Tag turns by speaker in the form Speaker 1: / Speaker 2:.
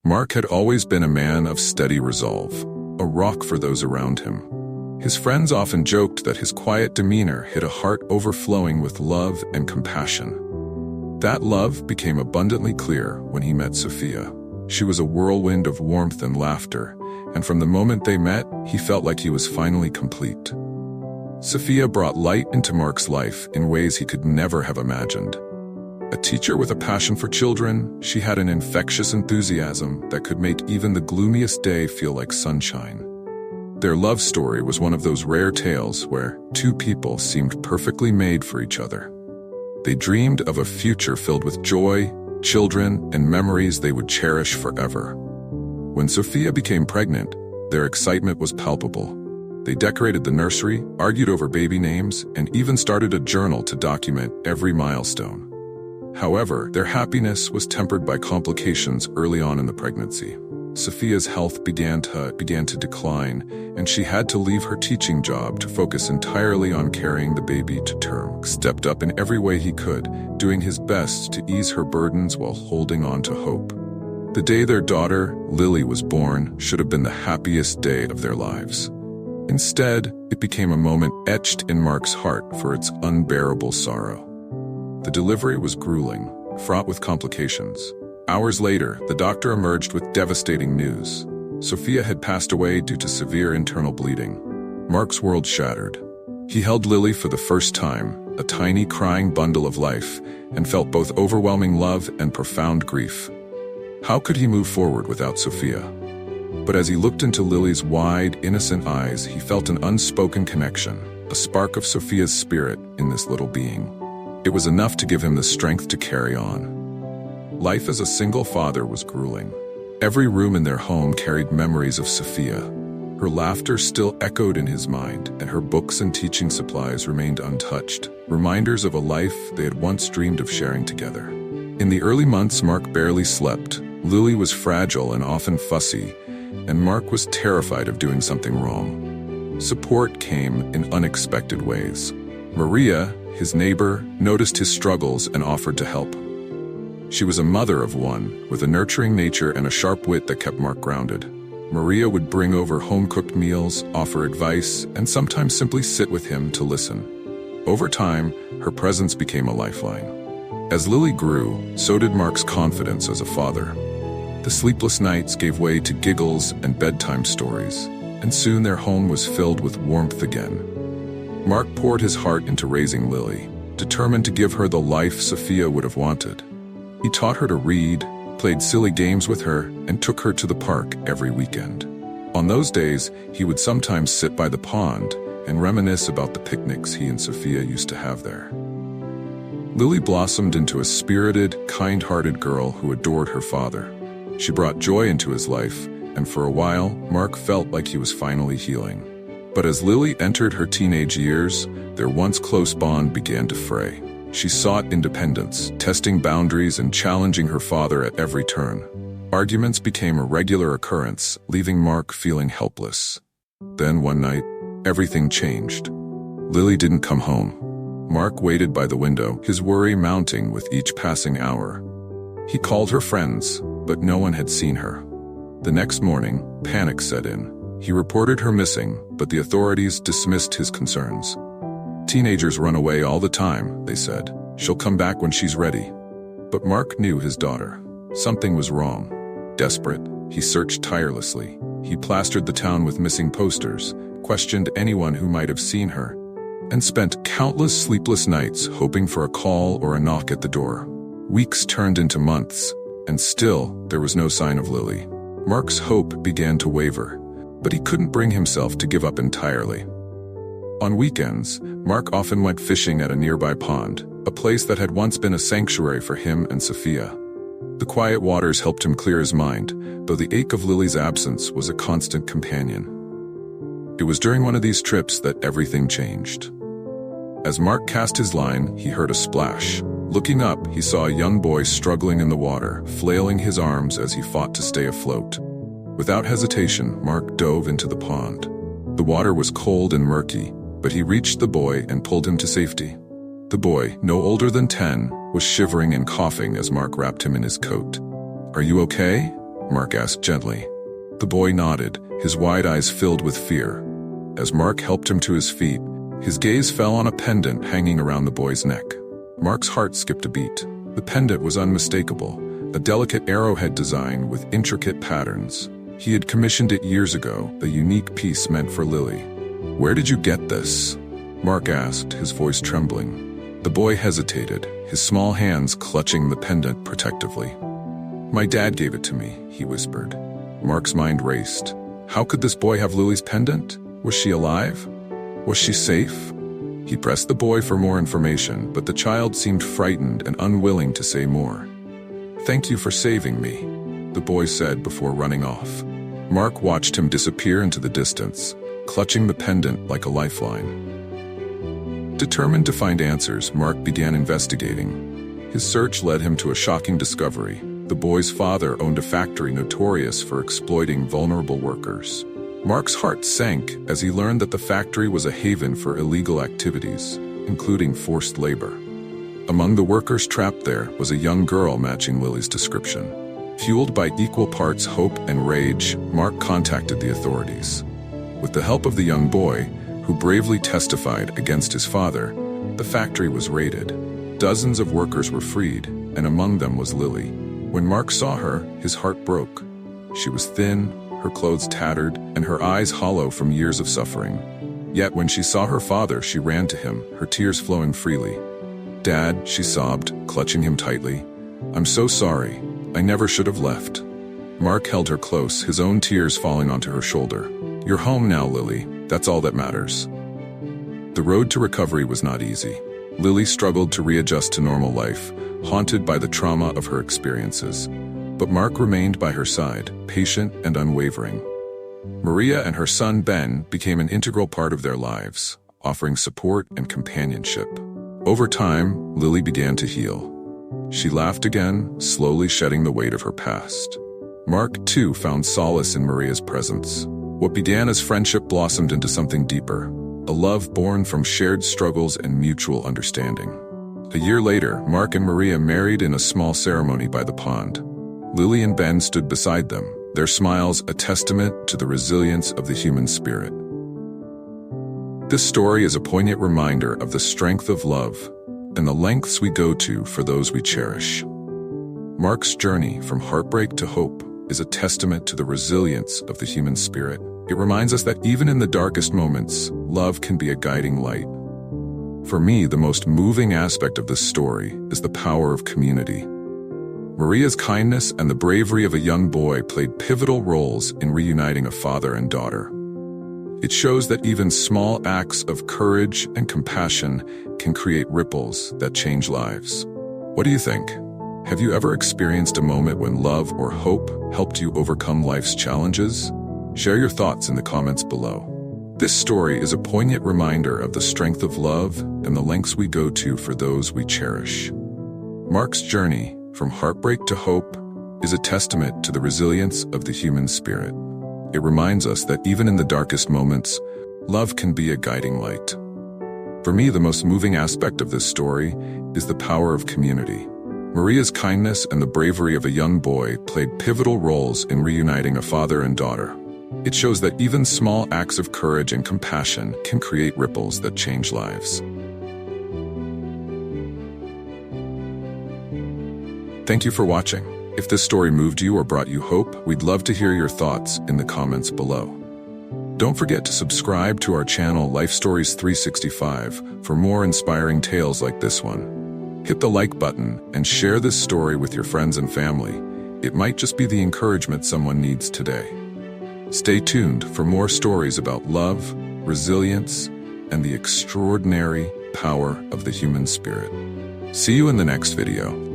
Speaker 1: Mark had always been a man of steady resolve, a rock for those around him. His friends often joked that his quiet demeanor hid a heart overflowing with love and compassion. That love became abundantly clear when he met Sophia. She was a whirlwind of warmth and laughter, and from the moment they met, he felt like he was finally complete. Sophia brought light into Mark's life in ways he could never have imagined. A teacher with a passion for children, she had an infectious enthusiasm that could make even the gloomiest day feel like sunshine. Their love story was one of those rare tales where two people seemed perfectly made for each other. They dreamed of a future filled with joy, children, and memories they would cherish forever. When Sophia became pregnant, their excitement was palpable. They decorated the nursery, argued over baby names, and even started a journal to document every milestone. However, their happiness was tempered by complications early on in the pregnancy. Sophia's health began to decline, and she had to leave her teaching job to focus entirely on carrying the baby to term. Mark stepped up in every way he could, doing his best to ease her burdens while holding on to hope. The day their daughter, Lily, was born should have been the happiest day of their lives. Instead, it became a moment etched in Mark's heart for its unbearable sorrow. The delivery was grueling, fraught with complications. Hours later, the doctor emerged with devastating news. Sophia had passed away due to severe internal bleeding. Mark's world shattered. He held Lily for the first time, a tiny crying bundle of life, and felt both overwhelming love and profound grief. How could he move forward without Sophia? But as he looked into Lily's wide, innocent eyes, he felt an unspoken connection, a spark of Sophia's spirit in this little being. It was enough to give him the strength to carry on. Life as a single father was grueling. Every room in their home carried memories of Sophia. Her laughter still echoed in his mind, and her books and teaching supplies remained untouched, reminders of a life they had once dreamed of sharing together. In the early months, Mark barely slept. Lily was fragile and often fussy, and Mark was terrified of doing something wrong. Support came in unexpected ways. Maria, his neighbor, noticed his struggles and offered to help. She was a mother of one, with a nurturing nature and a sharp wit that kept Mark grounded. Maria would bring over home-cooked meals, offer advice, and sometimes simply sit with him to listen. Over time, her presence became a lifeline. As Lily grew, so did Mark's confidence as a father. The sleepless nights gave way to giggles and bedtime stories, and soon their home was filled with warmth again. Mark poured his heart into raising Lily, determined to give her the life Sophia would have wanted. He taught her to read, played silly games with her, and took her to the park every weekend. On those days, he would sometimes sit by the pond and reminisce about the picnics he and Sophia used to have there. Lily blossomed into a spirited, kind-hearted girl who adored her father. She brought joy into his life, and for a while, Mark felt like he was finally healing. But as Lily entered her teenage years, their once close bond began to fray. She sought independence, testing boundaries and challenging her father at every turn. Arguments became a regular occurrence, leaving Mark feeling helpless. Then one night, everything changed. Lily didn't come home. Mark waited by the window, his worry mounting with each passing hour. He called her friends, but no one had seen her. The next morning, panic set in. He reported her missing, but the authorities dismissed his concerns. Teenagers run away all the time, they said. She'll come back when she's ready. But Mark knew his daughter. Something was wrong. Desperate, he searched tirelessly. He plastered the town with missing posters, questioned anyone who might have seen her, and spent countless sleepless nights hoping for a call or a knock at the door. Weeks turned into months, and still there was no sign of Lily. Mark's hope began to waver, but he couldn't bring himself to give up entirely. On weekends, Mark often went fishing at a nearby pond, a place that had once been a sanctuary for him and Sophia. The quiet waters helped him clear his mind, though the ache of Lily's absence was a constant companion. It was during one of these trips that everything changed. As Mark cast his line, he heard a splash. Looking up, he saw a young boy struggling in the water, flailing his arms as he fought to stay afloat. Without hesitation, Mark dove into the pond. The water was cold and murky, but he reached the boy and pulled him to safety. The boy, no older than 10, was shivering and coughing as Mark wrapped him in his coat. "Are you okay?" Mark asked gently. The boy nodded, his wide eyes filled with fear. As Mark helped him to his feet, his gaze fell on a pendant hanging around the boy's neck. Mark's heart skipped a beat. The pendant was unmistakable, a delicate arrowhead design with intricate patterns. He had commissioned it years ago, a unique piece meant for Lily. "Where did you get this?" Mark asked, his voice trembling. The boy hesitated, his small hands clutching the pendant protectively. "My dad gave it to me," he whispered. Mark's mind raced. How could this boy have Lily's pendant? Was she alive? Was she safe? He pressed the boy for more information, but the child seemed frightened and unwilling to say more. "Thank you for saving me," the boy said before running off. Mark watched him disappear into the distance, clutching the pendant like a lifeline. Determined to find answers, Mark began investigating. His search led him to a shocking discovery. The boy's father owned a factory notorious for exploiting vulnerable workers. Mark's heart sank as he learned that the factory was a haven for illegal activities, including forced labor. Among the workers trapped there was a young girl matching Lily's description. Fueled by equal parts hope and rage, Mark contacted the authorities. With the help of the young boy, who bravely testified against his father, the factory was raided. Dozens of workers were freed, and among them was Lily. When Mark saw her, his heart broke. She was thin, her clothes tattered, and her eyes hollow from years of suffering. Yet when she saw her father, she ran to him, her tears flowing freely. "Dad," she sobbed, clutching him tightly. "I'm so sorry. I never should have left." Mark held her close, his own tears falling onto her shoulder. "You're home now, Lily. That's all that matters." The road to recovery was not easy. Lily struggled to readjust to normal life, haunted by the trauma of her experiences. But Mark remained by her side, patient and unwavering. Maria and her son Ben became an integral part of their lives, offering support and companionship. Over time, Lily began to heal. She laughed again, slowly shedding the weight of her past. Mark, too, found solace in Maria's presence. What began as friendship blossomed into something deeper, a love born from shared struggles and mutual understanding. A year later, Mark and Maria married in a small ceremony by the pond. Lily and Ben stood beside them, their smiles a testament to the resilience of the human spirit. This story is a poignant reminder of the strength of love and the lengths we go to for those we cherish. Mark's journey from heartbreak to hope is a testament to the resilience of the human spirit. It reminds us that even in the darkest moments, love can be a guiding light. For me, the most moving aspect of this story is the power of community. Maria's kindness and the bravery of a young boy played pivotal roles in reuniting a father and daughter. It shows that even small acts of courage and compassion can create ripples that change lives. What do you think? Have you ever experienced a moment when love or hope helped you overcome life's challenges? Share your thoughts in the comments below. This story is a poignant reminder of the strength of love and the lengths we go to for those we cherish. Mark's journey from heartbreak to hope is a testament to the resilience of the human spirit. It reminds us that even in the darkest moments, love can be a guiding light. For me, the most moving aspect of this story is the power of community. Maria's kindness and the bravery of a young boy played pivotal roles in reuniting a father and daughter. It shows that even small acts of courage and compassion can create ripples that change lives. Thank you for watching. If this story moved you or brought you hope, we'd love to hear your thoughts in the comments below. Don't forget to subscribe to our channel Life Stories 365 for more inspiring tales like this one. Hit the like button and share this story with your friends and family. It might just be the encouragement someone needs today. Stay tuned for more stories about love, resilience, and the extraordinary power of the human spirit. See you in the next video.